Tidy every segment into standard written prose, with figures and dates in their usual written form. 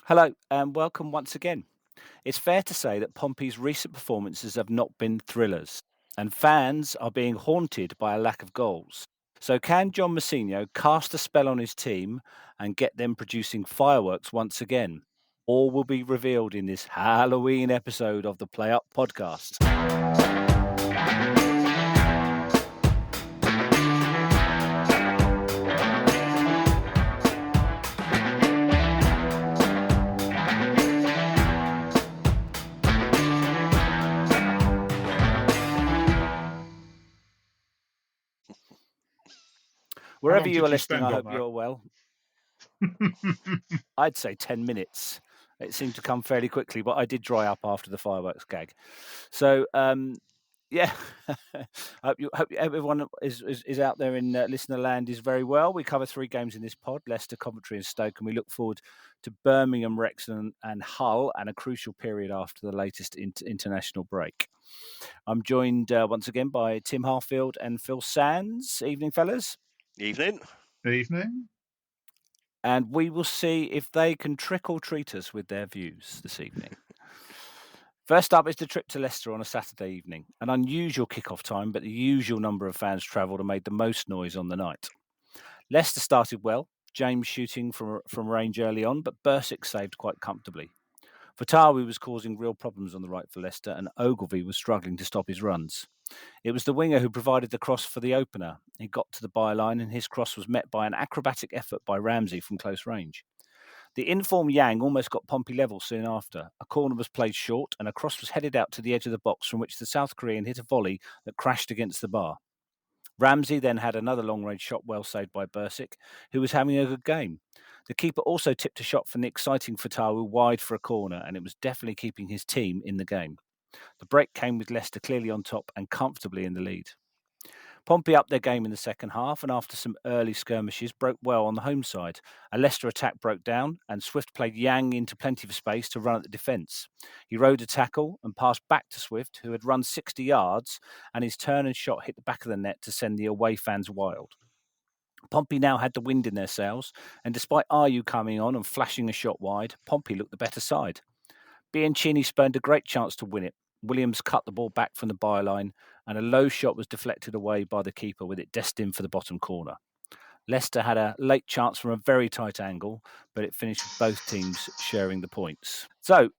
Hello and welcome once again. It's fair to say that Pompey's recent performances have not been thrillers, and fans are being haunted by a lack of goals. So, can John Mousinho cast a spell on his team and get them producing fireworks once again? All will be revealed in this Halloween episode of the Play Up podcast. How Wherever long you are did you listening, spend I on hope you're well. I'd say 10 minutes. It seemed to come fairly quickly, but I did dry up after the fireworks gag. So, yeah, hope everyone is out there in listener land is very well. We cover 3 games in this pod: Leicester, Coventry, and Stoke, and we look forward to Birmingham, Wrexham, and Hull, and a crucial period after the latest international break. I'm joined once again by Tim Harfield and Phil Sands. Evening, fellas. Evening. Evening. And we will see if they can trick or treat us with their views this evening. First up is the trip to Leicester on a Saturday evening. An unusual kick-off time, but the usual number of fans travelled and made the most noise on the night. Leicester started well, James shooting from range early on, but Bursic saved quite comfortably. Fatawi was causing real problems on the right for Leicester, and Ogilvy was struggling to stop his runs. It was the winger who provided the cross for the opener. He got to the byline, and his cross was met by an acrobatic effort by Ramsey from close range. The informed Yang almost got Pompey level soon after. A corner was played short, and a cross was headed out to the edge of the box from which the South Korean hit a volley that crashed against the bar. Ramsey then had another long-range shot well saved by Bursic, who was having a good game. The keeper also tipped a shot from the exciting Fatawu wide for a corner, and it was definitely keeping his team in the game. The break came with Leicester clearly on top and comfortably in the lead. Pompey upped their game in the second half, and after some early skirmishes, broke well on the home side. A Leicester attack broke down, and Swift played Yang into plenty of space to run at the defence. He rode a tackle and passed back to Swift, who had run 60 yards, and his turn and shot hit the back of the net to send the away fans wild. Pompey now had the wind in their sails, and despite Ayew coming on and flashing a shot wide, Pompey looked the better side. Bianchini spurned a great chance to win it. Williams cut the ball back from the byline, and a low shot was deflected away by the keeper with it destined for the bottom corner. Leicester had a late chance from a very tight angle, but it finished with both teams sharing the points. So,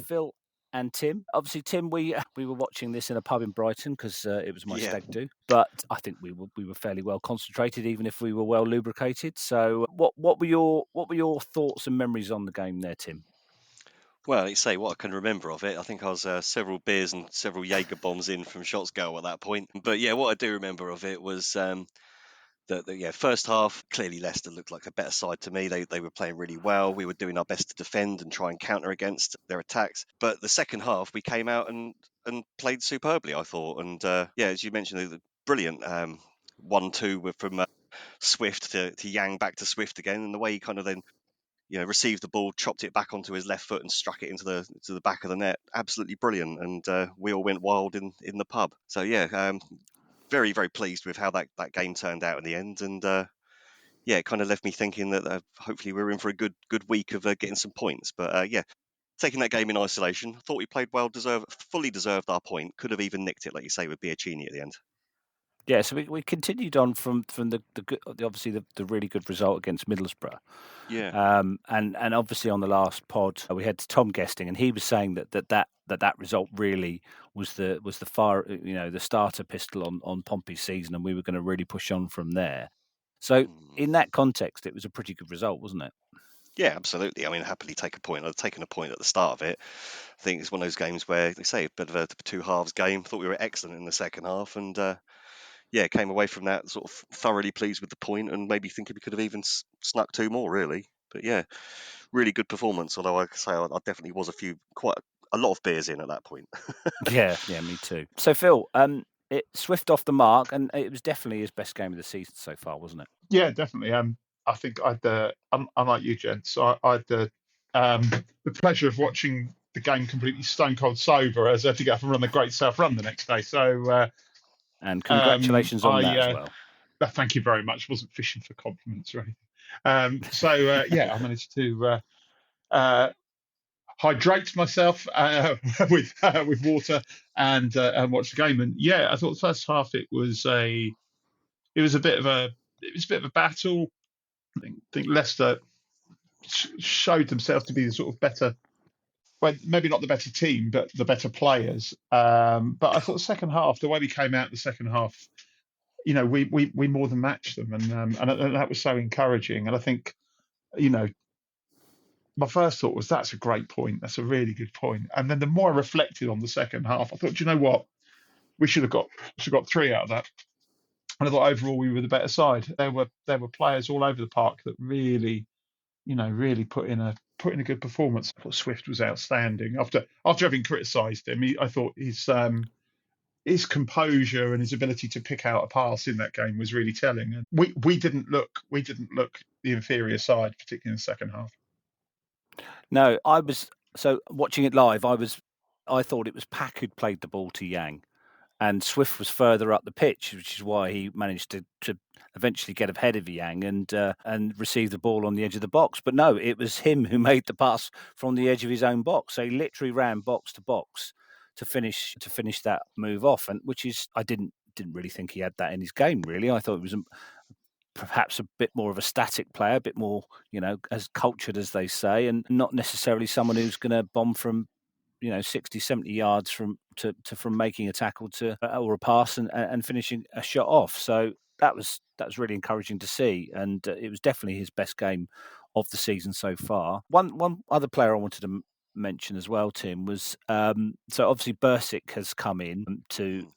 Phil and Tim. Obviously, Tim, we were watching this in a pub in Brighton because it was my stag do. But I think we were fairly well concentrated, even if we were well lubricated. So, what were your thoughts and memories on the game there, Tim? Well, let's say what I can remember of it. I think I was several beers and several Jaeger bombs in from shots goal at that point. But yeah, what I do remember of it was the first half. Clearly, Leicester looked like a better side to me. They were playing really well. We were doing our best to defend and try and counter against their attacks. But the second half, we came out and played superbly, I thought. And as you mentioned, the brilliant 1-2 from Swift to Yang back to Swift again, and the way he kind of then received the ball, chopped it back onto his left foot and struck it into the back of the net. Absolutely brilliant. And we all went wild in the pub. So, very, very pleased with how that game turned out in the end. And, it kind of left me thinking that hopefully we're in for a good week of getting some points. But, taking that game in isolation, I thought we played well, fully deserved our point. Could have even nicked it, like you say, with Bianchini at the end. Yeah, so we continued on from the obviously the really good result against Middlesbrough. Yeah. And obviously on the last pod we had Tom guesting, and he was saying that result really was the the starter pistol on Pompey's season, and we were going to really push on from there. So in that context, it was a pretty good result, wasn't it? Yeah, absolutely. I mean, happily take a point. I'd taken a point at the start of it. I think it's one of those games where they say a bit of a two halves game. Thought we were excellent in the second half, and came away from that sort of thoroughly pleased with the point, and maybe thinking we could have even snuck 2 more, really. But yeah, really good performance. Although I say I definitely was quite a lot of beers in at that point. yeah, me too. So Phil, Swift off the mark, and it was definitely his best game of the season so far, wasn't it? Yeah, definitely. I think unlike you, gents, I had the pleasure of watching the game completely stone cold sober, as I had to get up and run the Great South Run the next day. So, and congratulations on that as well. Thank you very much. Wasn't fishing for compliments or anything. I managed to hydrate myself with water and watch the game. And yeah, I thought the first half it was a bit of a battle. I think Leicester showed themselves to be the sort of better, well, maybe not the better team, but the better players. But I thought the second half, the way we came out the second half, we more than matched them, and that was so encouraging. And I think, my first thought was that's a great point. That's a really good point. And then the more I reflected on the second half, I thought, do you know what? We should have got three out of that. And I thought overall we were the better side. There were players all over the park that really, really put in a good performance. I thought Swift was outstanding. After having criticised him, I thought his composure and his ability to pick out a pass in that game was really telling. And we didn't look the inferior side, particularly in the second half. No, so watching it live. I thought it was Pack who'd played the ball to Yang, and Swift was further up the pitch, which is why he managed to eventually get ahead of Yang and receive the ball on the edge of the box. But no, it was him who made the pass from the edge of his own box. So he literally ran box to box to finish that move off, and which is I didn't really think he had that in his game. Really, I thought it was perhaps a bit more of a static player, a bit more, as cultured as they say, and not necessarily someone who's going to bomb from 60, 70 yards from making a tackle to or a pass and finishing a shot off. So that was really encouraging to see, and it was definitely his best game of the season so far. One other player I wanted to mention as well, Tim, was so obviously Bursic has come in to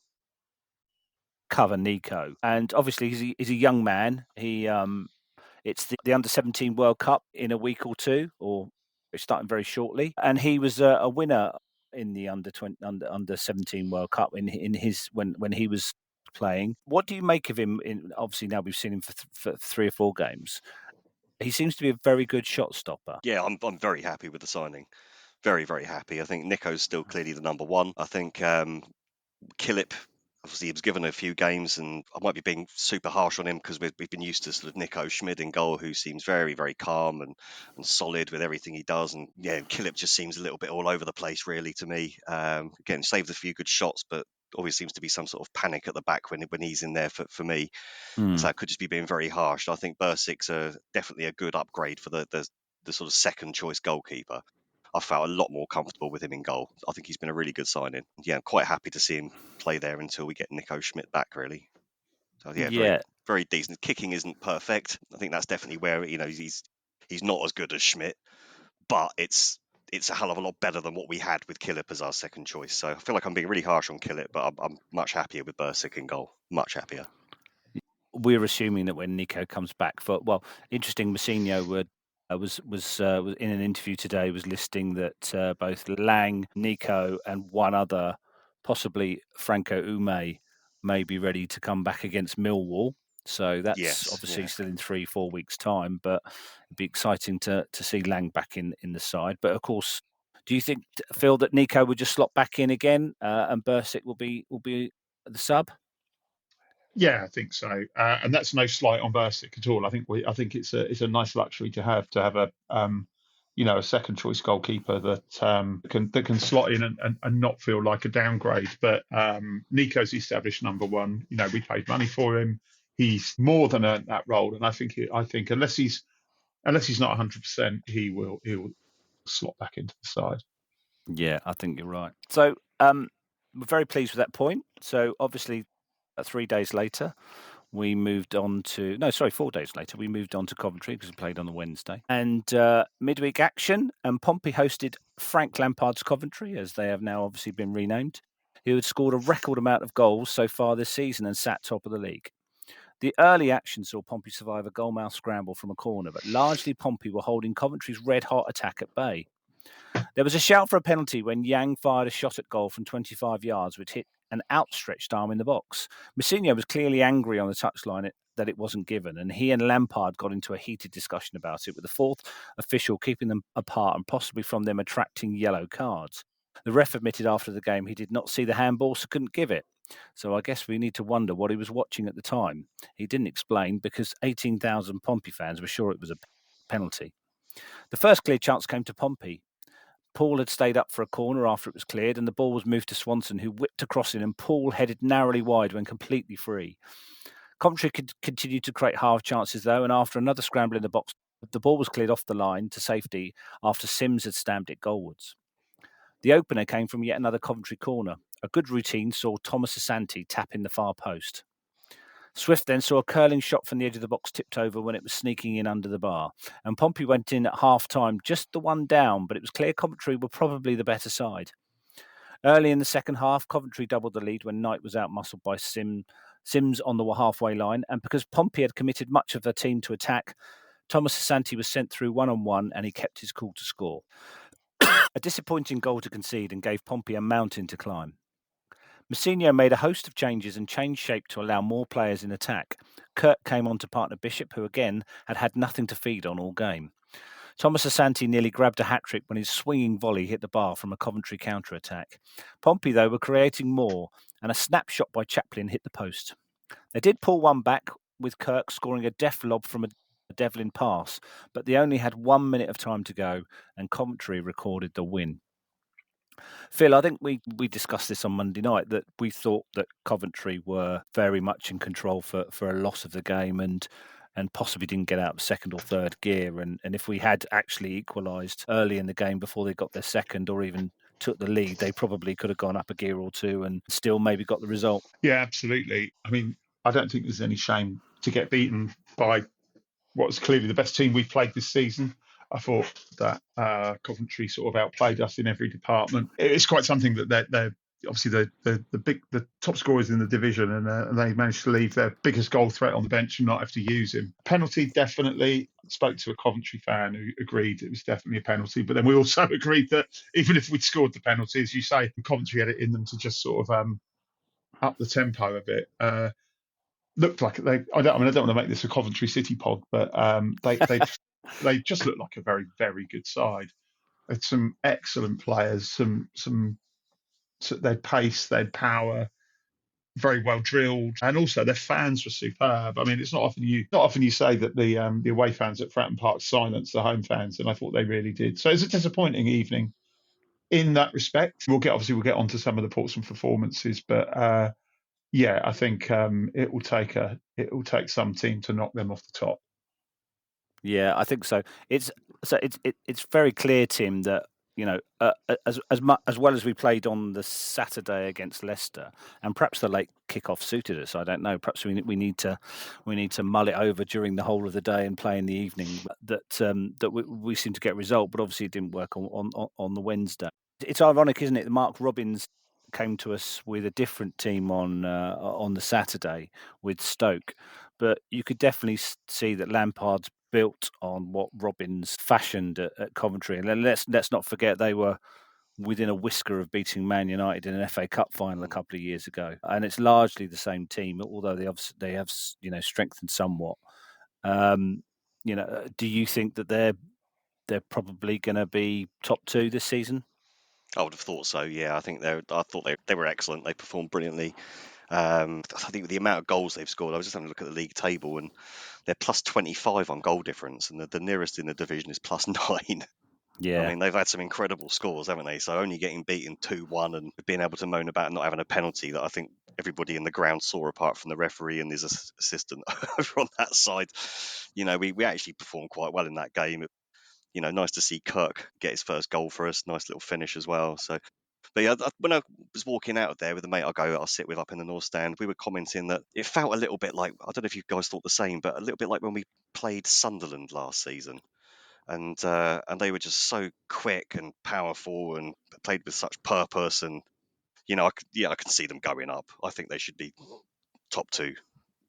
cover Nico, and obviously he's a young man. It's the under-17 World Cup in a week or two, or it's starting very shortly. And he was a winner in the under-17 World Cup in his when he was playing. What do you make of him? Obviously now we've seen him for 3 or 4 games. He seems to be a very good shot stopper. Yeah, I'm very happy with the signing. Very, very happy. I think Nico's still clearly the number one. I think Killip, obviously, he was given a few games, and I might be being super harsh on him because we've been used to sort of Nico Schmid in goal, who seems very, very calm and solid with everything he does. And yeah, Killip just seems a little bit all over the place, really, to me. Again, saved a few good shots, but always seems to be some sort of panic at the back when he's in there for me. So that could just be being very harsh. I think Bursic's definitely a good upgrade for the sort of second choice goalkeeper. I felt a lot more comfortable with him in goal. I think he's been a really good signing. Yeah, I'm quite happy to see him play there until we get Nico Schmidt back, really. So yeah, very, very decent. Kicking isn't perfect. I think that's definitely where he's not as good as Schmidt, but it's a hell of a lot better than what we had with Killip as our second choice. So I feel like I'm being really harsh on Killip, but I'm much happier with Bursic in goal. Much happier. We're assuming that when Nico comes back, interesting. Mousinho was in an interview today, was listing that both Lang, Nico, and one other, possibly Franco Ume, may be ready to come back against Millwall. So that's obviously still in 3-4 weeks' time, but it'd be exciting to see Lang back in the side. But of course, do you think, Phil, that Nico would just slot back in again and Bursic will be the sub? Yeah, I think so, and that's no slight on Bursic at all. I think it's a nice luxury to have a second choice goalkeeper that can slot in and not feel like a downgrade. But Nico's established number one. We paid money for him. He's more than earned that role, and I think unless he's not 100%, he'll slot back into the side. Yeah, I think you're right. So we're very pleased with that point. So obviously, 3 days later, we moved on to 4 days later, we moved on to Coventry because we played on the Wednesday. And midweek action, and Pompey hosted Frank Lampard's Coventry, as they have now obviously been renamed, who had scored a record amount of goals so far this season and sat top of the league. The early action saw Pompey survive a goalmouth scramble from a corner, but largely Pompey were holding Coventry's red-hot attack at bay. There was a shout for a penalty when Yang fired a shot at goal from 25 yards, which hit an outstretched arm in the box. Mousinho was clearly angry on the touchline that it wasn't given, and he and Lampard got into a heated discussion about it, with the fourth official keeping them apart and possibly from them attracting yellow cards. The ref admitted after the game he did not see the handball, so couldn't give it. So I guess we need to wonder what he was watching at the time. He didn't explain because 18,000 Pompey fans were sure it was a penalty. The first clear chance came to Pompey. Paul had stayed up for a corner after it was cleared, and the ball was moved to Swanson, who whipped a crossing, and Paul headed narrowly wide when completely free. Coventry continued to create half chances, though, and after another scramble in the box, the ball was cleared off the line to safety after Sims had stamped it goalwards. The opener came from yet another Coventry corner. A good routine saw Thomas Asante tap in the far post. Swift then saw a curling shot from the edge of the box tipped over when it was sneaking in under the bar, and Pompey went in at half-time just the one down, but it was clear Coventry were probably the better side. Early in the second half, Coventry doubled the lead when Knight was outmuscled by Sims on the halfway line, and because Pompey had committed much of their team to attack, Thomas Asante was sent through one-on-one and he kept his cool to score. A disappointing goal to concede and gave Pompey a mountain to climb. Mousinho made a host of changes and changed shape to allow more players in attack. Kirk came on to partner Bishop, who again had nothing to feed on all game. Thomas Asante nearly grabbed a hat-trick when his swinging volley hit the bar from a Coventry counter-attack. Pompey, though, were creating more, and a snapshot by Chaplin hit the post. They did pull one back, with Kirk scoring a deft lob from a Devlin pass, but they only had 1 minute of time to go, and Coventry recorded the win. Phil, I think we discussed this on Monday night, that we thought that Coventry were very much in control for a lot of the game and possibly didn't get out of second or third gear. And if we had actually equalised early in the game before they got their second or even took the lead, they probably could have gone up a gear or two and still maybe got the result. Yeah, absolutely. I mean, I don't think there's any shame to get beaten by what was clearly the best team we've played this season. I thought that Coventry sort of outplayed us in every department. It's quite something that they're obviously the top scorers in the division, and they managed to leave their biggest goal threat on the bench and not have to use him. Penalty, definitely. I spoke to a Coventry fan who agreed it was definitely a penalty, but then we also agreed that even if we'd scored the penalty, as you say, Coventry had it in them to just sort of up the tempo a bit. Looked like I don't want to make this a Coventry City pod, but they just looked like a very, very good side. They had some excellent players, they had pace, they had power, very well drilled, and also their fans were superb. I mean, it's not often you say that the away fans at Fratton Park silence the home fans, and I thought they really did. So it's a disappointing evening in that respect. We'll get onto some of the Portsmouth performances, but yeah, I think it will take some team to knock them off the top. Yeah, I think so. It's very clear, Tim, that as well as we played on the Saturday against Leicester, and perhaps the late kickoff suited us. I don't know. Perhaps we need to mull it over during the whole of the day and play in the evening. That we seem to get a result, but obviously it didn't work on the Wednesday. It's ironic, isn't it? Mark Robbins came to us with a different team on the Saturday with Stoke, but you could definitely see that Lampard's built on what Robbins fashioned at Coventry. And let's not forget they were within a whisker of beating Man United in an FA Cup final a couple of years ago, and it's largely the same team, although they have strengthened somewhat. Do you think that they're probably going to be top two this season? I would have thought so. Yeah, I thought they were excellent. They performed brilliantly. I think with the amount of goals they've scored, I was just having a look at the league table, and they're plus 25 on goal difference, and the nearest in the division is plus 9. Yeah, I mean, they've had some incredible scores, haven't they? So only getting beaten 2-1 and being able to moan about not having a penalty that I think everybody in the ground saw, apart from the referee and his assistant over on that side. We actually performed quite well in that game. Nice to see Kirk get his first goal for us. Nice little finish as well. So, but yeah, when I was walking out of there with the mate I sit with up in the North Stand, we were commenting that it felt a little bit like, I don't know if you guys thought the same, but a little bit like when we played Sunderland last season. And they were just so quick and powerful and played with such purpose. And I can see them going up. I think they should be top two.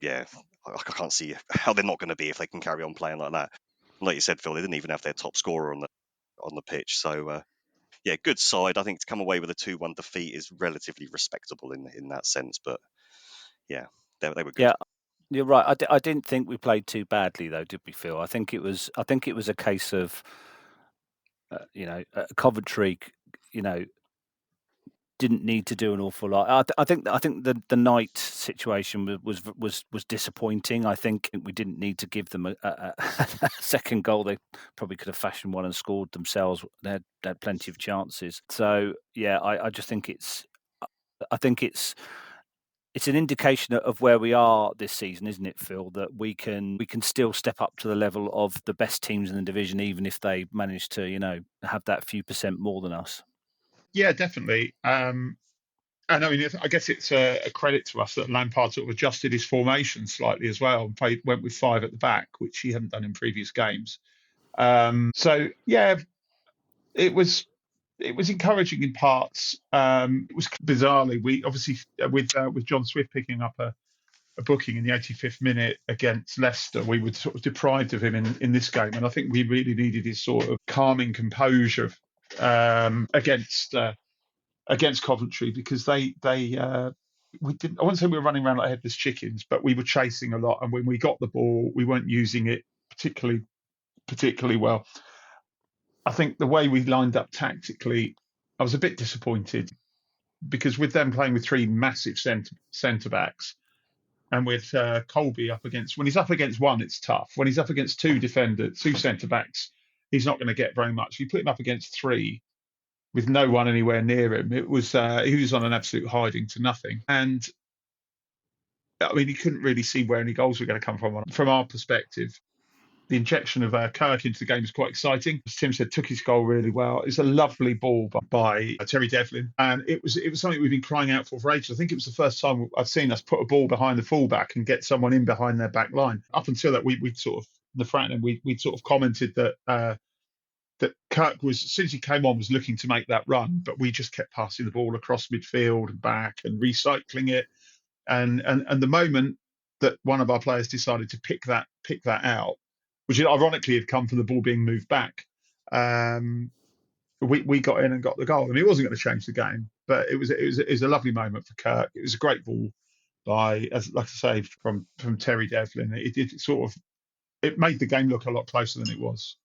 Yeah, I can't see how they're not going to be if they can carry on playing like that. Like you said, Phil, they didn't even have their top scorer on the pitch. So yeah, good side. I think to come away with a 2-1 defeat is relatively respectable in that sense. But yeah, they were good. Yeah, you're right. I didn't think we played too badly, though, did we, Phil? I think it was a case of Coventry, didn't need to do an awful lot. I think the Knight situation was disappointing. I think we didn't need to give them a second goal. They probably could have fashioned one and scored themselves. They had plenty of chances. So yeah, I just think it's an indication of where we are this season, isn't it, Phil? That we can still step up to the level of the best teams in the division, even if they manage to have that few percent more than us. Yeah, definitely. And I mean, I guess it's a credit to us that Lampard sort of adjusted his formation slightly as well and went with 5 at the back, which he hadn't done in previous games. So yeah, it was encouraging in parts. It was bizarrely, we obviously with John Swift picking up a booking in the 85th minute against Leicester, we were sort of deprived of him in this game, and I think we really needed his sort of calming composure against Coventry, because they we didn't. I wouldn't say we were running around like headless chickens, but we were chasing a lot, and when we got the ball, we weren't using it particularly well. I think the way we lined up tactically, I was a bit disappointed, because with them playing with 3 massive centre backs, and with Colby when he's up against one, it's tough. When he's up against 2 centre backs, he's not going to get very much. If you put him up against 3 with no one anywhere near him, he was on an absolute hiding to nothing. And I mean, he couldn't really see where any goals were going to come from. From our perspective, the injection of Kirk into the game is quite exciting. As Tim said, took his goal really well. It's a lovely ball by Terry Devlin, and it was something we've been crying out for ages. I think it was the first time I've seen us put a ball behind the fullback and get someone in behind their back line. Up until that, we'd sort of the front end, we'd sort of commented that Kirk was, as soon as he came on, was looking to make that run, but we just kept passing the ball across midfield and back and recycling it. And the moment that one of our players decided to pick that out, which ironically had come from the ball being moved back, we got in and got the goal. I mean, it wasn't going to change the game, but it was a lovely moment for Kirk. It was a great ball by, like I say, from Terry Devlin. It made the game look a lot closer than it was.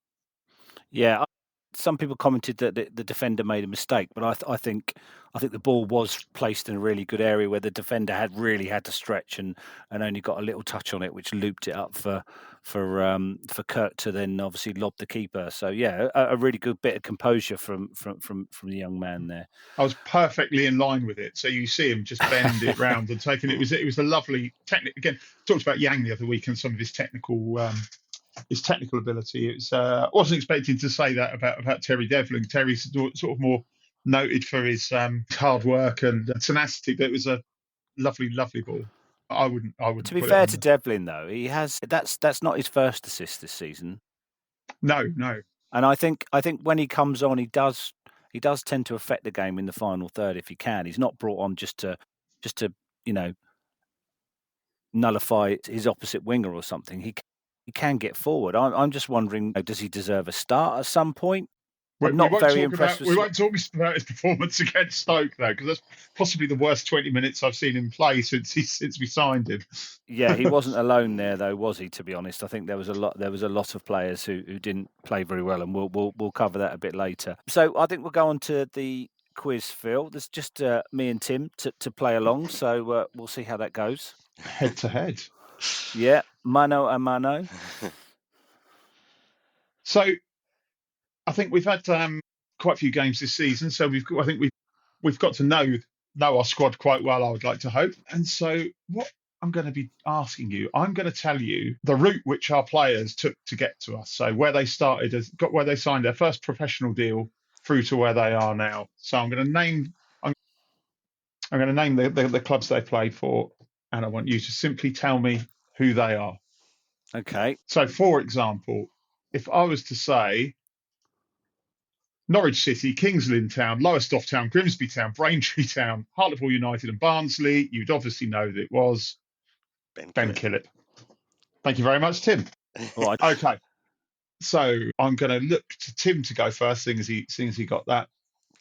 Yeah, some people commented that the defender made a mistake, but I think the ball was placed in a really good area where the defender had to stretch and only got a little touch on it, which looped it up for Kirk to then obviously lob the keeper. So yeah, a really good bit of composure from the young man there. I was perfectly in line with it. So you see him just bend it round and take it. It was a lovely technique. Again, talked about Yang the other week and some of his technical ability. It's I wasn't expecting to say that about Terry Devlin. Terry's sort of more noted for his hard work and tenacity, but it was a lovely ball. I wouldn't. To be fair to Devlin, though, he has that's not his first assist this season. No. And I think when he comes on, he does tend to affect the game in the final third if he can. He's not brought on just to nullify his opposite winger or something. He can get forward. I'm just wondering, does he deserve a start at some point? We won't talk about his performance against Stoke, though, because that's possibly the worst 20 minutes I've seen him play since we signed him. Yeah, he wasn't alone there, though, was he? To be honest, I think there was a lot of players who didn't play very well, and we'll cover that a bit later. So I think we'll go on to the quiz, Phil. There's just me and Tim to play along, so we'll see how that goes. Head to head. Yeah, mano a mano. So I think we've had quite a few games this season, so we've got to know our squad quite well, I would like to hope. And so what I'm going to be asking you, I'm going to tell you the route which our players took to get to us. So where they where they signed their first professional deal through to where they are now. So I'm going to name the clubs they played for, and I want you to simply tell me who they are. Okay. So, for example, if I was to say Norwich City, Kings Lynn Town, Lowestoft Town, Grimsby Town, Braintree Town, Hartlepool United and Barnsley, you'd obviously know that it was Ben Killip. Thank you very much, Tim. Right. Okay. So I'm going to look to Tim to go first, seeing as he got that.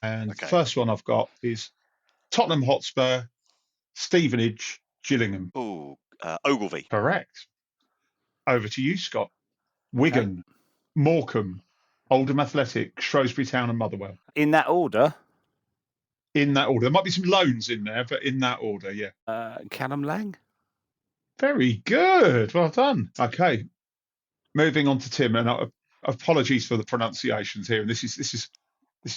And the first one I've got is Tottenham Hotspur, Stevenage, Gillingham. Ogilvy. Correct. Over to you, Scott. Wigan, Morecambe, Oldham Athletic, Shrewsbury Town and Motherwell. In that order? In that order. There might be some loans in there, but in that order, yeah. Callum Lang. Very good. Well done. Okay. Moving on to Tim, and apologies for the pronunciations here. And this is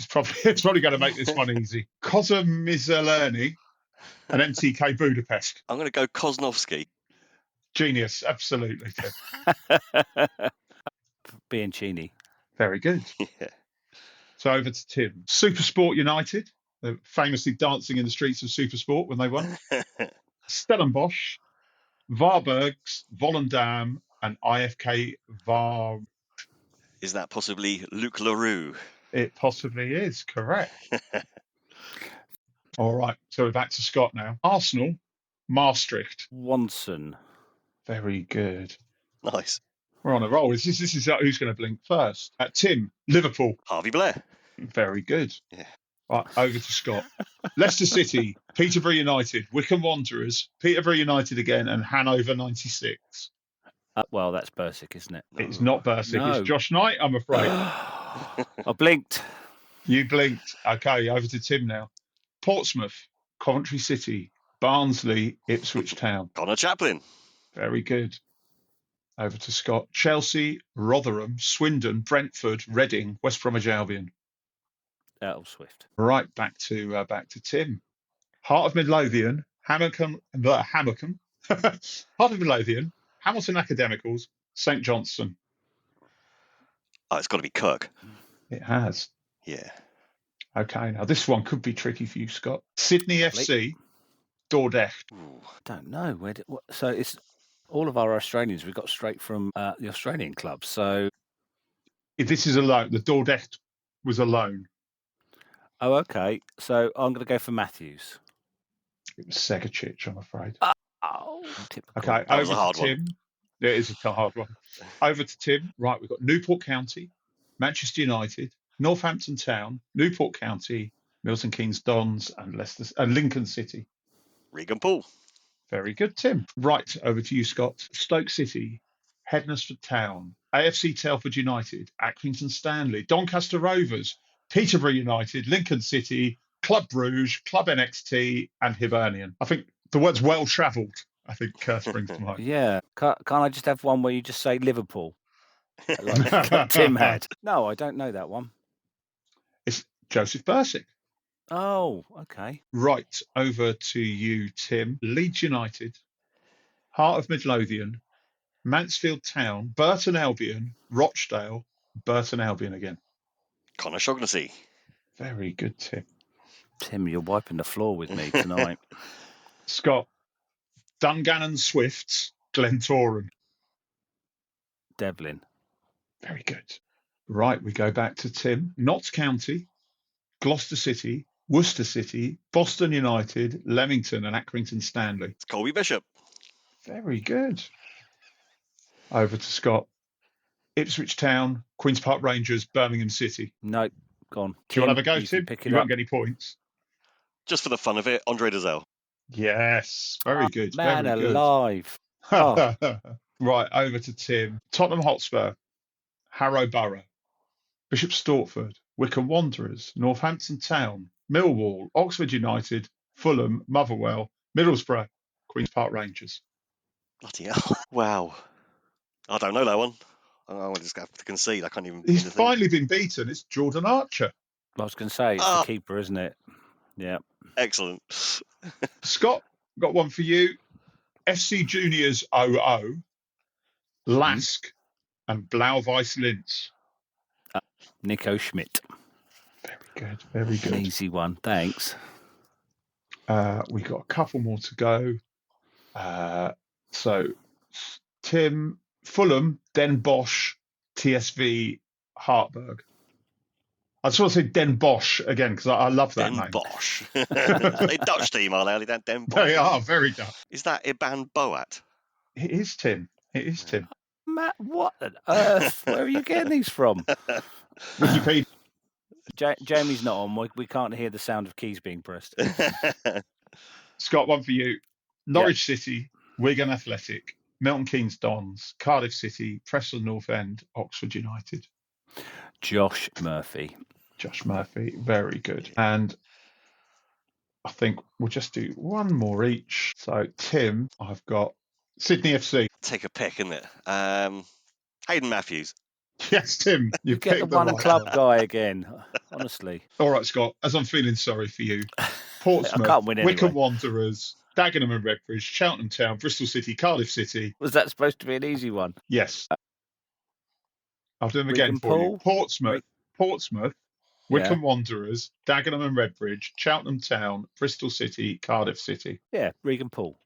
probably it's probably going to make this one easy. Kozomizerlerni and MTK Budapest. I'm going to go Kosnovsky. Genius, absolutely, Tim. Bianchini. Very good. Yeah. So over to Tim. Supersport United, famously dancing in the streets of Supersport when they won. Stellenbosch, Varbergs, Volendam, and IFK Var. Is that possibly Luc Leroux? It possibly is, correct. All right, so we're back to Scott now. Arsenal, Maastricht. Wanson. Very good. Nice. We're on a roll. This is who's going to blink first. Tim, Liverpool. Harvey Blair. Very good. Yeah. Right, over to Scott. Leicester City, Peterborough United, Wycombe Wanderers, Peterborough United again, and Hanover 96. Well, that's Bersic, isn't it? No. It's not Bersic. No. It's Josh Knight, I'm afraid. I blinked. You blinked. Okay, over to Tim now. Portsmouth, Coventry City, Barnsley, Ipswich Town. Connor Chaplin. Very good. Over to Scott. Chelsea, Rotherham, Swindon, Brentford, Reading, West Bromwich Albion. Swift. Right, back to Tim. Heart of Midlothian, Hamilton. Heart of Midlothian, Hamilton Academicals, St Johnstone. Oh, it's got to be Kirk. It has. Yeah. Okay, now this one could be tricky for you, Scott. Sydney FC, Dordrecht. Ooh. I don't know. So it's all of our Australians we got straight from the Australian club. So If this is a loan, the Dordrecht was a loan. Oh, okay. So I'm going to go for Matthews. It was Segacic, I'm afraid. Oh, typical. Okay, That was over a hard to Tim. It is a hard one. Over to Tim. Right, we've got Newport County, Manchester United, Northampton Town, Newport County, Milton Keynes Dons, and Leicester and Lincoln City. Regan Poole. Very good, Tim. Right, over to you, Scott. Stoke City, Hednesford Town, AFC Telford United, Accrington Stanley, Doncaster Rovers, Peterborough United, Lincoln City, Club Bruges, Club NXT, and Hibernian. I think the word's well travelled. I think springs to mind. Yeah. Can't I just have one where you just say Liverpool? Like Tim had. No, I don't know that one. It's Joseph Bersic. Oh, okay. Right, over to you, Tim. Leeds United, Heart of Midlothian, Mansfield Town, Burton Albion, Rochdale, Burton Albion again. Connor Shaughnessy. Very good, Tim. Tim, you're wiping the floor with me tonight. Scott, Dungannon Swifts, Glentoran. Devlin. Very good. Right, we go back to Tim. Notts County, Gloucester City, Worcester City, Boston United, Leamington, and Accrington Stanley. It's Colby Bishop. Very good. Over to Scott. Ipswich Town, Queen's Park Rangers, Birmingham City. No, gone. Do you want to have a go, Tim? You won't up. get any points. Just for the fun of it, Andre Dazelle. Yes, very good. Man very good. alive. Oh. Right, over to Tim. Tottenham Hotspur, Harrow Borough, Bishop Stortford, Wycombe Wanderers, Northampton Town, Millwall, Oxford United, Fulham, Motherwell, Middlesbrough, Queen's Park Rangers. Bloody hell. Wow. I don't know that one. I just have to concede. I can't even. He's finally been beaten. It's Jordan Archer. I was going to say, it's the keeper, isn't it? Yeah. Excellent. Scott, got one for you. FC Juniors 00, Lask, and Blau-Weiss Linz. Nico Schmidt. Very good, very good. An easy one, thanks. We got a couple more to go. So, Tim, Fulham, Den Bosch, TSV, Hartberg. I just want to say Den Bosch again because I love that name. Den Bosch. They Dutch team, are they? Den Bosch. They are very Dutch. Is that Iban Boat? It is Tim. It is Tim. Matt, what on earth? Where are you getting these from? Wikipedia. Jamie's not on. We can't hear the sound of keys being pressed. Scott, one for you. Norwich City, Wigan Athletic, Milton Keynes Dons, Cardiff City, Preston North End, Oxford United. Josh Murphy. Josh Murphy, very good. And I think we'll just do one more each. So, Tim, I've got Sydney FC. Take a pick, isn't it? Hayden Matthews. Yes, Tim, You get the picked the one right club one. guy again, honestly. All right, Scott, as I'm feeling sorry for you, I Portsmouth, can't win Wycombe anyway. Wanderers, Dagenham and Redbridge, Cheltenham Town, Bristol City, Cardiff City. Was that supposed to be an easy one? Yes. I'll do them again Regan for you. Poole? Portsmouth, Wycombe Wanderers, Dagenham and Redbridge, Cheltenham Town, Bristol City, Cardiff City. Yeah, Regan Poole.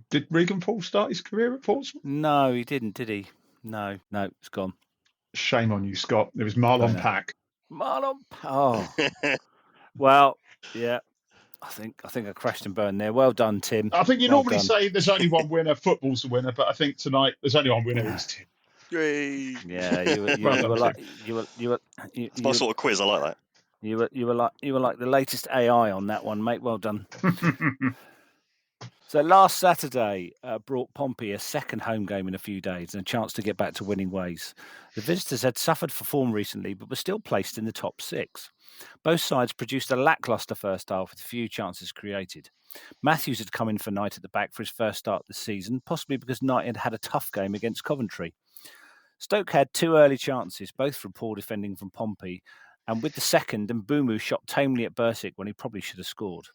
Did Regan Poole start his career at Portsmouth? No, he didn't, did he? No, it's gone. Shame on you, Scott. It was Marlon Pack. Marlon. Oh, well, yeah. I think I crashed and burned there. Well done, Tim. I think you Well normally done. say there's only one winner, football's the winner, but I think tonight there's only one winner. It's Tim. Yay. Yeah, you were like It's my sort of quiz. I like that. You were like the latest AI on that one, mate. Well done. So last Saturday brought Pompey a second home game in a few days and a chance to get back to winning ways. The visitors had suffered for form recently, but were still placed in the top six. Both sides produced a lacklustre first half with few chances created. Matthews had come in for Knight at the back for his first start this season, possibly because Knight had had a tough game against Coventry. Stoke had two early chances, both from poor defending from Pompey, and with the second, Mbumu shot tamely at Bursic when he probably should have scored.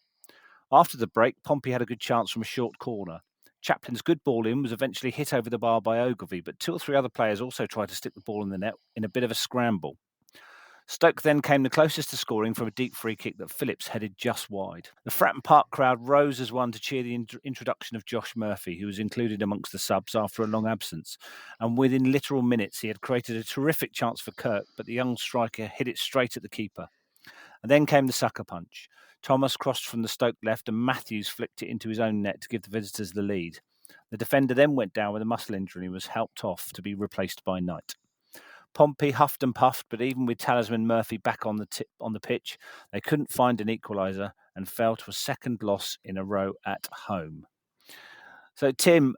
After the break, Pompey had a good chance from a short corner. Chaplin's good ball in was eventually hit over the bar by Ogilvie, but two or three other players also tried to stick the ball in the net in a bit of a scramble. Stoke then came the closest to scoring from a deep free kick that Phillips headed just wide. The Fratton Park crowd rose as one to cheer the introduction of Josh Murphy, who was included amongst the subs after a long absence. And within literal minutes, he had created a terrific chance for Kirk, but the young striker hit it straight at the keeper. And then came the sucker punch. Thomas crossed from the Stoke left and Matthews flicked it into his own net to give the visitors the lead. The defender then went down with a muscle injury and was helped off to be replaced by Knight. Pompey huffed and puffed, but even with talisman Murphy back on the pitch, they couldn't find an equaliser and fell to a second loss in a row at home. So, Tim,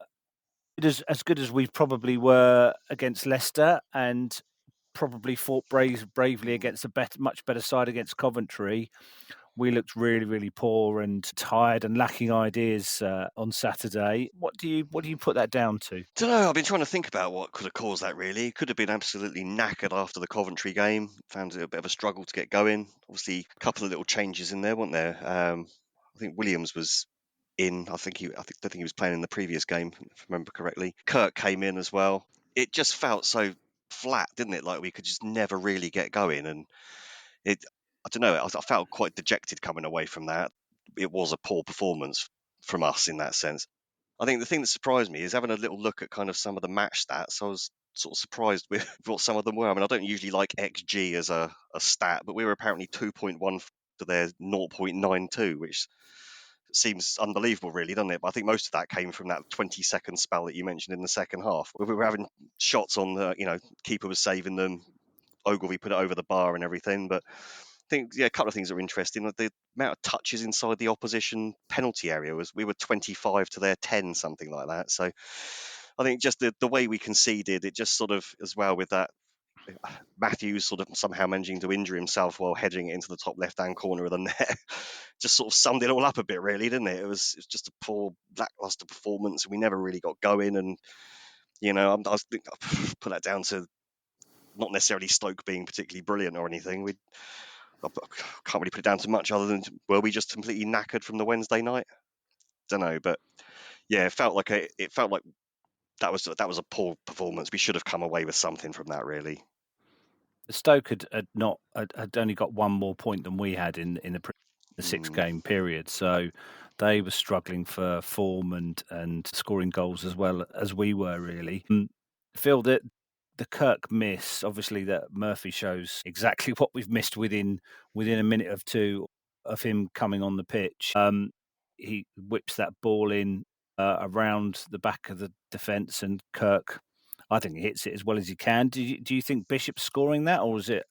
it is as good as we probably were against Leicester and probably fought bravely against a much better side against Coventry. We looked really, really poor and tired and lacking ideas on Saturday. What do you put that down to? Don't know. I've been trying to think about what could have caused that. Really, it could have been absolutely knackered after the Coventry game. Found it a bit of a struggle to get going. Obviously, a couple of little changes in there, weren't there? I think Williams was in. I don't think he was playing in the previous game, if I remember correctly. Kirk came in as well. It just felt so flat, didn't it? Like we could just never really get going, and I don't know. I felt quite dejected coming away from that. It was a poor performance from us in that sense. I think the thing that surprised me is having a little look at kind of some of the match stats. I was sort of surprised with what some of them were. I mean, I don't usually like XG as a stat, but we were apparently 2.1 to their 0.92, which seems unbelievable, really, doesn't it? But I think most of that came from that 20-second spell that you mentioned in the second half, where we were having shots on the, keeper was saving them, Ogilvie put it over the bar and everything, but I think a couple of things that are interesting. The amount of touches inside the opposition penalty area we were 25 to their 10, something like that. So I think just the way we conceded, it just sort of, as well with that, Matthews sort of somehow managing to injure himself while heading it into the top left-hand corner of the net, just sort of summed it all up a bit, really, didn't it? It was just a poor, lackluster performance. We never really got going, and I think I put that down to not necessarily Stoke being particularly brilliant or anything. I can't really put it down to much other than were we just completely knackered from the Wednesday night? Don't know, but yeah, it felt like that was a poor performance. We should have come away with something from that, really. Stoke had only got one more point than we had in the 6-game period, so they were struggling for form and scoring goals as well as we were, really. Phil, the Kirk miss, obviously, that Murphy shows exactly what we've missed within a minute or two of him coming on the pitch. He whips that ball in around the back of the defence, and Kirk, I think, he hits it as well as he can. Do you think Bishop's scoring that, or is it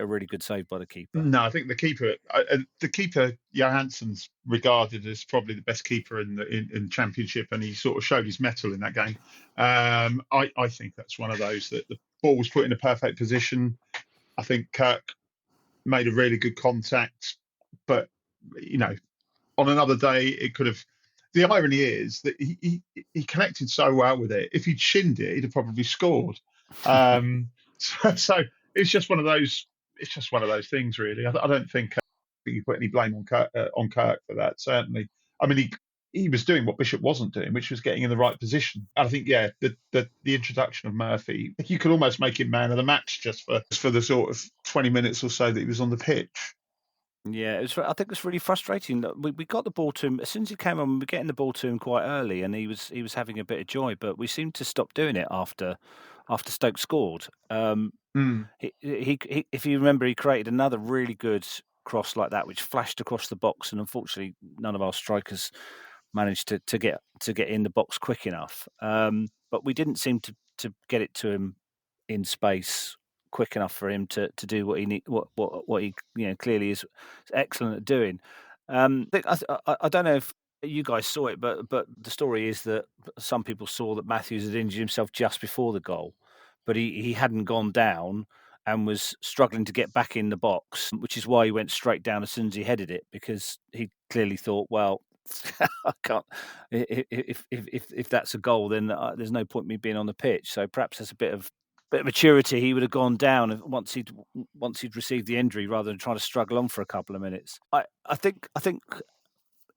a really good save by the keeper? No, I think the keeper Johansson's regarded as probably the best keeper in Championship, and he sort of showed his mettle in that game. I think that's one of those that the ball was put in a perfect position. I think Kirk made a really good contact, but on another day, it could have. The irony is that he connected so well with it. If he'd shinned it, he'd have probably scored. So it's just one of those. It's just one of those things, really. I don't think you put any blame on Kirk for that. Certainly, I mean, he was doing what Bishop wasn't doing, which was getting in the right position. And I think, yeah, the introduction of Murphy, you could almost make him man of the match just for the sort of 20 minutes or so that he was on the pitch. Yeah, I think it's really frustrating that we got the ball to him as soon as he came on. We were getting the ball to him quite early, and he was having a bit of joy. But we seemed to stop doing it after Stoke scored. If you remember, he created another really good cross like that, which flashed across the box, and unfortunately, none of our strikers managed to get in the box quick enough. But we didn't seem to get it to him in space quick enough for him to do what he what he clearly is excellent at doing. I don't know if you guys saw it, but the story is that some people saw that Matthews had injured himself just before the goal, but he hadn't gone down and was struggling to get back in the box, which is why he went straight down as soon as he headed it, because he clearly thought, well, I can't. If that's a goal, then there's no point me being on the pitch. So perhaps there's a bit of maturity. He would have gone down once he'd received the injury, rather than trying to struggle on for a couple of minutes. I think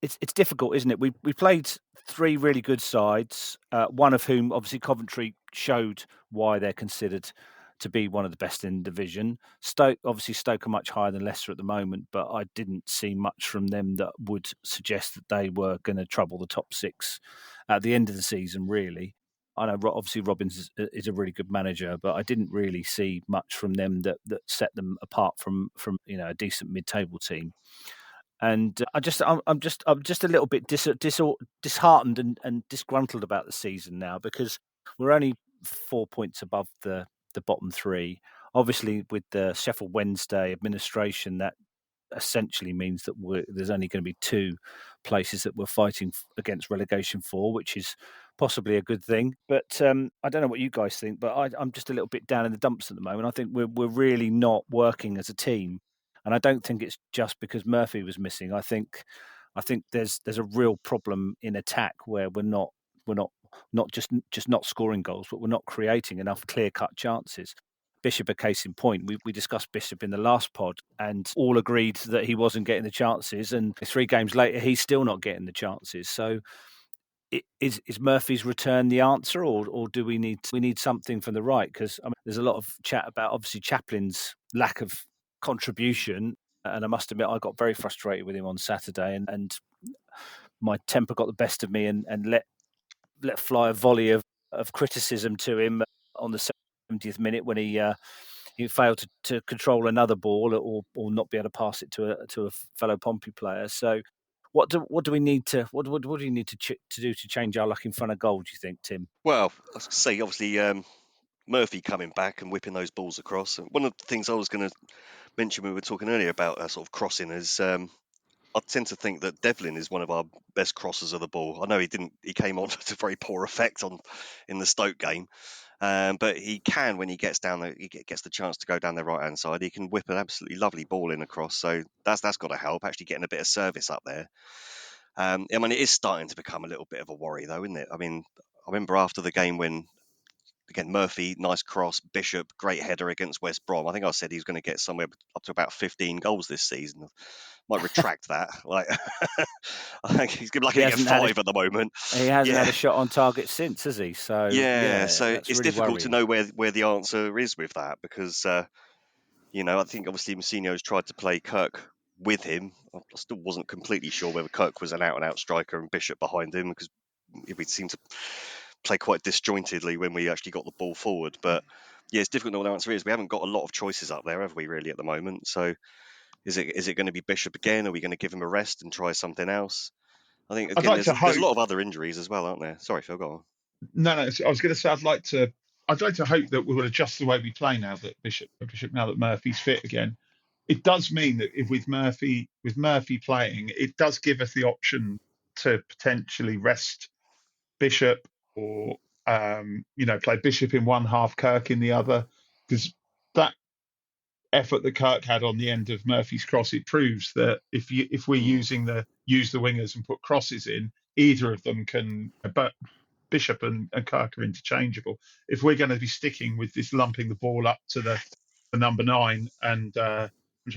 it's difficult, isn't it? We played three really good sides, one of whom obviously Coventry showed why they're considered to be one of the best in the division. Stoke are much higher than Leicester at the moment, but I didn't see much from them that would suggest that they were going to trouble the top six at the end of the season, really. I know obviously Robins is a really good manager, but I didn't really see much from them that set them apart from a decent mid-table team. And I'm just a little bit disheartened and disgruntled about the season now, because we're only 4 points above the bottom three. Obviously, with the Sheffield Wednesday administration, that essentially means that there's only going to be two places that we're fighting against relegation for, which is possibly a good thing. But I don't know what you guys think, but I'm just a little bit down in the dumps at the moment. I think we're really not working as a team, and I don't think it's just because Murphy was missing. I think there's a real problem in attack where we're not just not scoring goals, but we're not creating enough clear-cut chances. Bishop, a case in point. We discussed Bishop in the last pod and all agreed that he wasn't getting the chances, and 3 games later he's still not getting the chances. So is Murphy's return the answer, or do we need something from the right? Because there's a lot of chat about obviously Chaplin's lack of contribution, and I must admit I got very frustrated with him on Saturday, and my temper got the best of me and let fly a volley of criticism to him on the 70th minute when he failed to control another ball or not be able to pass it to a fellow Pompey player. So what do we need to do to change our luck in front of goal, do you think, Tim? Well, I was going to say, obviously, Murphy coming back and whipping those balls across. And one of the things I was going to mention when we were talking earlier about sort of crossing is I tend to think that Devlin is one of our best crossers of the ball. I know he came on to very poor effect in the Stoke game, but he can, when he gets down there, he gets the chance to go down the right hand side. He can whip an absolutely lovely ball in across. So that's got to help. Actually getting a bit of service up there. I mean, it is starting to become a little bit of a worry, though, isn't it? I mean, I remember after the game when, again, Murphy, nice cross, Bishop, great header against West Brom. I think I said he was going to get somewhere up to about 15 goals this season. Might retract that. Like, I think he's lucky to get 5 at the moment. He hasn't had a shot on target since, has he? So so it's really difficult worrying to know where the answer is with that, because I think obviously Mousinho's tried to play Kirk with him. I still wasn't completely sure whether Kirk was an out-and-out striker and Bishop behind him, because we seemed to play quite disjointedly when we actually got the ball forward. But yeah, it's difficult to know what the answer is. We haven't got a lot of choices up there, have we, really, at the moment? So is it going to be Bishop again? Are we going to give him a rest and try something else? I think, again, there's a lot of other injuries as well, aren't there? Sorry, Phil, go on. No, I was going to say I'd like to hope that we will adjust the way we play now that Murphy's fit again. It does mean that if with Murphy playing, it does give us the option to potentially rest Bishop or play Bishop in one half, Kirk in the other, because that effort that Kirk had on the end of Murphy's cross, it proves that if we're use the wingers and put crosses in, either of them can. But Bishop and Kirk are interchangeable. If we're going to be sticking with this lumping the ball up to the number 9 and trying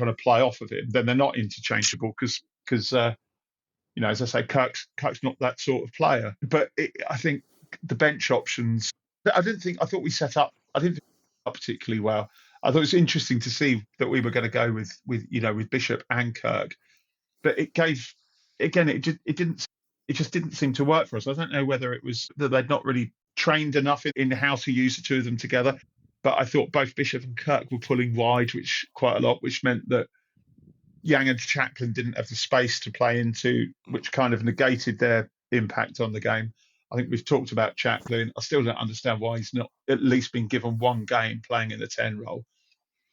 to play off of him, then they're not interchangeable because as I say, Kirk's not that sort of player. But I think the bench options. I thought we set up. I didn't think we set up particularly well. I thought it was interesting to see that we were going to go with Bishop and Kirk, but it gave again it just didn't seem to work for us. I don't know whether it was that they'd not really trained enough in how to use the two of them together. But I thought both Bishop and Kirk were pulling wide, quite a lot, which meant that Yang and Chaplin didn't have the space to play into, which kind of negated their impact on the game. I think we've talked about Chaplin. I still don't understand why he's not at least been given one game playing in the 10 role.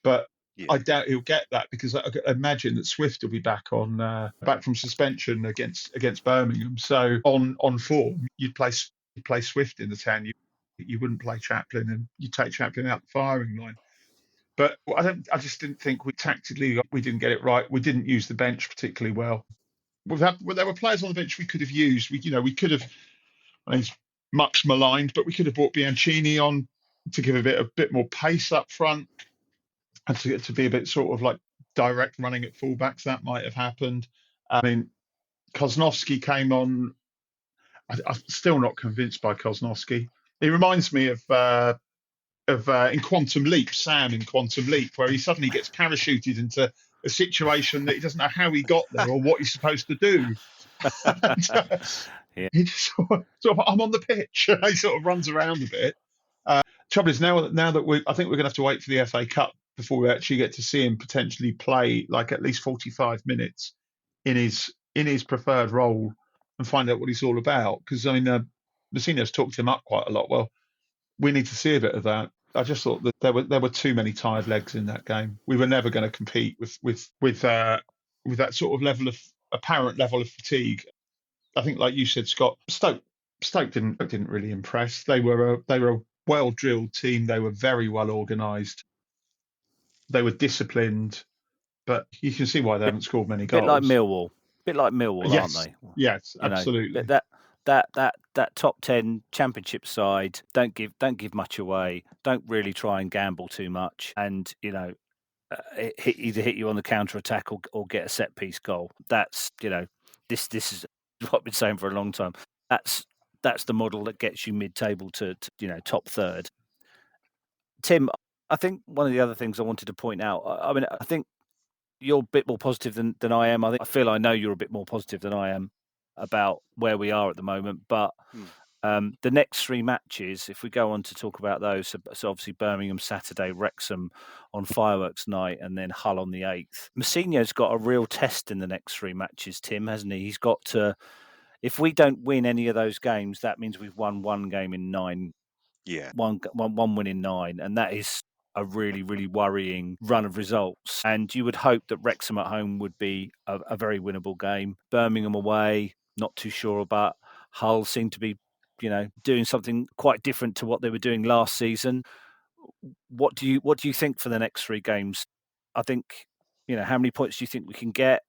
But I doubt he'll get that because I imagine that Swift will be back from suspension against Birmingham. So on form, you'd play Swift in the 10. You wouldn't play Chaplin, and you take Chaplin out the firing line. But I just didn't think we didn't get it right. We didn't use the bench particularly well. There were players on the bench we could have used. We could have. I think he's much maligned, but we could have brought Bianchini on to give a bit more pace up front and to be a bit sort of like direct running at fullbacks. That might have happened. I mean, Kozlowski came on. I'm still not convinced by Kozlowski. He reminds me of in Quantum Leap, Sam in Quantum Leap, where he suddenly gets parachuted into a situation that he doesn't know how he got there or what he's supposed to do. He just sort of, I'm on the pitch. He sort of runs around a bit. Trouble is now that I think we're going to have to wait for the FA Cup before we actually get to see him potentially play like at least 45 minutes in his preferred role and find out what he's all about. Because I mean, Mousinho's talked him up quite a lot. Well, we need to see a bit of that. I just thought that there were too many tired legs in that game. We were never going to compete with that sort of apparent level of fatigue. I think, like you said, Scott, Stoke didn't really impress. They were a well drilled team. They were very well organised. They were disciplined, but you can see why they haven't scored many goals. Bit like Millwall, yes, aren't they? Yes, absolutely. That top 10 championship side don't give much away, don't really try and gamble too much, and either hit you on the counter attack or get a set piece goal. That's this is what I've been saying for a long time. That's the model that gets you mid-table to top third. Tim, I think one of the other things I wanted to point out. I mean, I think you're a bit more positive than I am. I feel I know you're a bit more positive than I am about where we are at the moment. But the next 3 matches, if we go on to talk about those, so obviously Birmingham Saturday, Wrexham on fireworks night, and then Hull on the 8th. Mousinho's got a real test in the next 3 matches, Tim, hasn't he? He's got to. If we don't win any of those games, that means we've won 1 game in 9. Yeah. One win in 9, and that is a really, really worrying run of results. And you would hope that Wrexham at home would be a very winnable game. Birmingham away, not too sure about. Hull seem to be, doing something quite different to what they were doing last season. What do you think for the next 3 games? I think, how many points do you think we can get?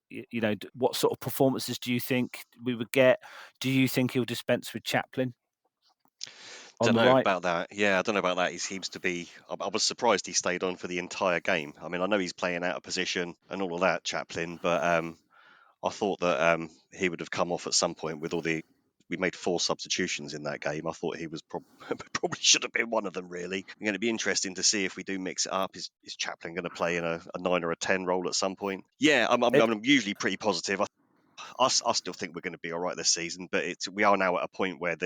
What sort of performances do you think we would get? Do you think he'll dispense with Chaplin? Don't know about that. Yeah, I don't know about that. He seems to be. I was surprised he stayed on for the entire game. I mean, I know he's playing out of position and all of that, Chaplin, but I thought that he would have come off at some point with all the. We made 4 substitutions in that game. I thought he was probably should have been one of them, really. Going to be interesting to see if we do mix it up. Is Chaplin going to play in a 9 or a 10 role at some point? Yeah, I'm usually pretty positive. I still think we're going to be all right this season, but we are now at a point where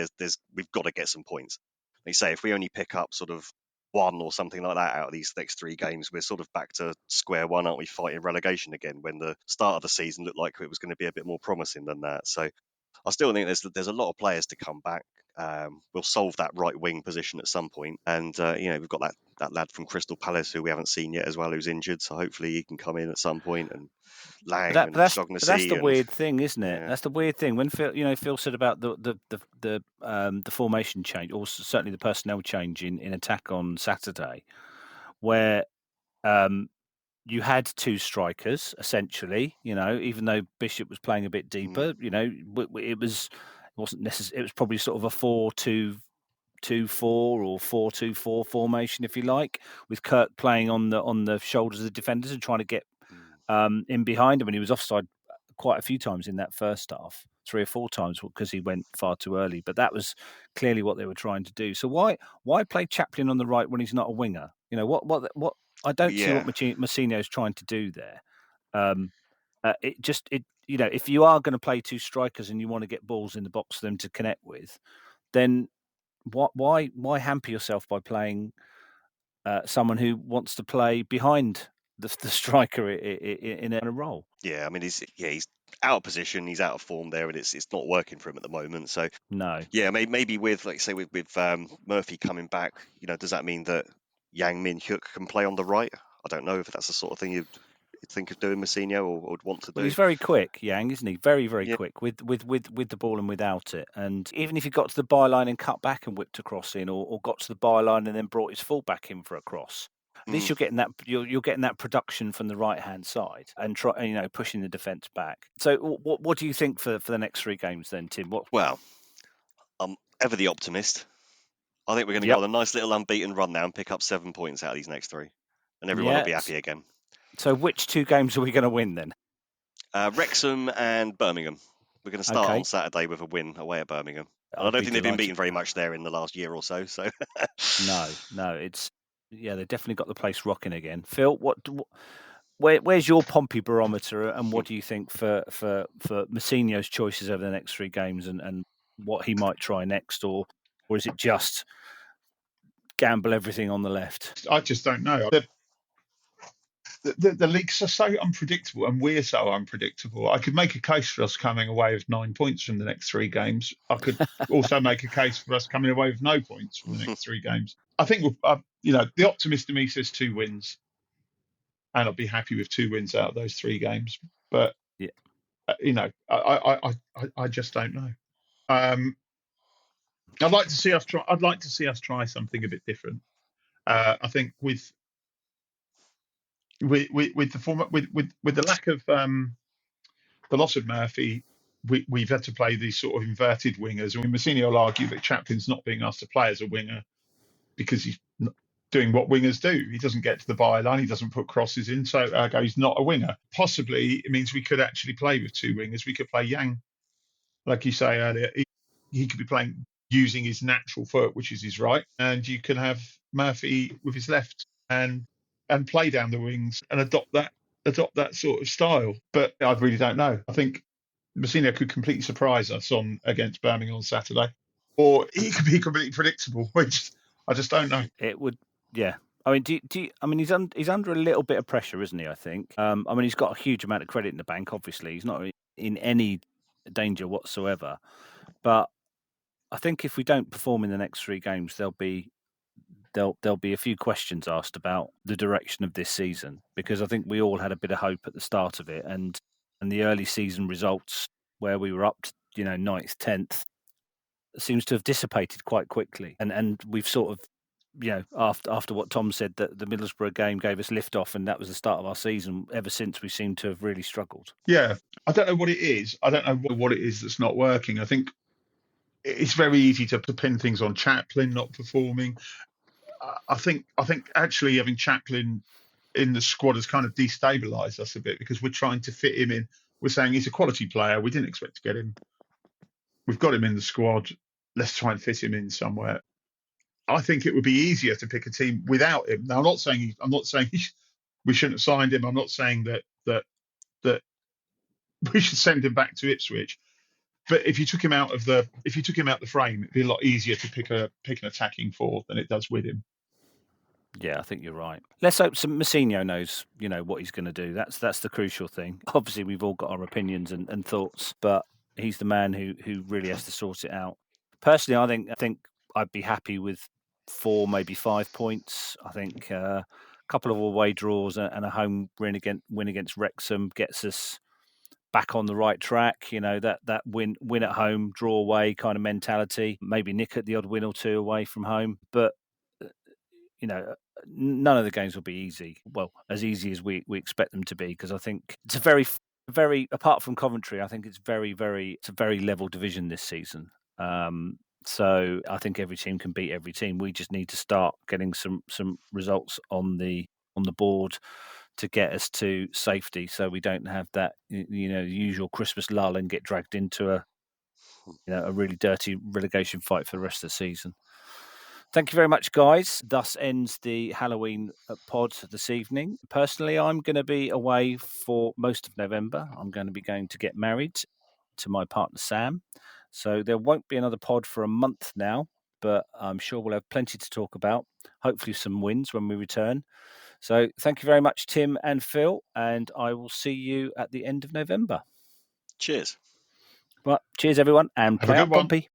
we've got to get some points. They say if we only pick up sort of 1 or something like that out of these next 3 games, we're sort of back to square one, aren't we? Fighting relegation again when the start of the season looked like it was going to be a bit more promising than that. So I still think there's a lot of players to come back. We'll solve that right wing position at some point, and we've got that lad from Crystal Palace who we haven't seen yet as well, who's injured. So hopefully he can come in at some point and. But that's the weird thing, isn't it? Yeah. That's the weird thing. When Phil said about the formation change, or certainly the personnel change in attack on Saturday, where you had two strikers essentially. Even though Bishop was playing a bit deeper, it wasn't necessary. It was probably sort of a 4-2-2-4 or 4-2-4 formation, if you like, with Kirk playing on the shoulders of the defenders and trying to get in behind him. And he was offside quite a few times in that first half, 3 or 4 times, because he went far too early. But that was clearly what they were trying to do. So why play Chaplin on the right when he's not a winger? What I don't see what Mousinho is trying to do there. If you are going to play two strikers and you want to get balls in the box for them to connect with, then why hamper yourself by playing someone who wants to play behind the striker in a role? Yeah, I mean, he's out of position, he's out of form there, and it's not working for him at the moment. So no, yeah, maybe with, like say, with Murphy coming back, does that mean that Yang Min Hyuk can play on the right? I don't know if that's the sort of thing you'd think of doing, Mousinho, or would want to do. Well, he's very quick, Yang, isn't he? Very, very quick with the ball and without it. And even if he got to the byline and cut back and whipped a cross in, or got to the byline and then brought his full back in for a cross, at least you're getting that you're getting that production from the right hand side and pushing the defence back. So what do you think for the next 3 games then, Tim? Well, I'm ever the optimist. I think we're going to go on a nice little unbeaten run now and pick up 7 points out of these next 3, and everyone will be happy again. So which 2 games are we going to win then? Wrexham and Birmingham. We're going to start on Saturday with a win away at Birmingham. I don't think they've been beaten very much there in the last year or so. So no, it's they've definitely got the place rocking again. Phil, where's your Pompey barometer, and what do you think for Mousinho's choices over the next 3 games, and what he might try next, or is it just gamble everything on the left? I just don't know. The leagues are so unpredictable, and we're so unpredictable. I could make a case for us coming away with 9 points from the next 3 games. I could also make a case for us coming away with no points from the next 3 games. I think the optimist in me says 2 wins, and I'll be happy with 2 wins out of those 3 games. But I just don't know. I'd like to see us try. I'd like to see us try something a bit different. I think with the format, with the lack of the loss of Murphy, we've had to play these sort of inverted wingers. I mean, Mousinho will argue that Chaplin's not being asked to play as a winger because he's not doing what wingers do. He doesn't get to the byline, he doesn't put crosses in, so he's not a winger. Possibly it means we could actually play with 2 wingers. We could play Yang, like you say earlier. He could be playing using his natural foot, which is his right, and you can have Murphy with his left and play down the wings and adopt that sort of style. But I really don't know. I think Mousinho could completely surprise us against Birmingham on Saturday, or he could be completely predictable, which I just don't know. It would, yeah. I mean, he's under a little bit of pressure, isn't he? I think. I mean, he's got a huge amount of credit in the bank. Obviously, he's not in any danger whatsoever. But I think if we don't perform in the next 3 games, there'll be a few questions asked about the direction of this season, because I think we all had a bit of hope at the start of it, and the early season results where we were up to 9th, 10th seems to have dissipated quite quickly, and we've sort of after what Tom said, that the Middlesbrough game gave us lift off, and that was the start of our season. Ever since, we seem to have really struggled. Yeah, I don't know what it is. I don't know what it is that's not working. I think it's very easy to pin things on Chaplin not performing. I think actually having Chaplin in the squad has kind of destabilised us a bit, because we're trying to fit him in. We're saying he's a quality player. We didn't expect to get him. We've got him in the squad. Let's try and fit him in somewhere. I think it would be easier to pick a team without him. Now, I'm not saying we shouldn't have signed him. I'm not saying that we should send him back to Ipswich. But if you took him out of the frame, it'd be a lot easier to pick an attacking 4 than it does with him. Yeah, I think you're right. Let's hope Mousinho knows, what he's going to do. That's the crucial thing. Obviously, we've all got our opinions and thoughts, but he's the man who really has to sort it out. Personally, I think I'd be happy with 4, maybe 5 points. I think a couple of away draws and a home win against Wrexham gets us back on the right track. That win at home, draw away kind of mentality. Maybe nick at the odd win or 2 away from home, but none of the games will be easy. Well, as easy as we expect them to be, because I think it's a very apart from Coventry, I think it's a very level division this season. So I think every team can beat every team. We just need to start getting some results on the board to get us to safety, so we don't have that usual Christmas lull and get dragged into a really dirty relegation fight for the rest of the season. Thank you very much, guys. Thus ends the Halloween pod this evening. Personally, I'm going to be away for most of November. I'm going to be going to get married to my partner, Sam. So there won't be another pod for a month now, but I'm sure we'll have plenty to talk about. Hopefully some wins when we return. So thank you very much, Tim and Phil, and I will see you at the end of November. Cheers. Well, cheers, everyone, and Have a play good up, one. Pompey.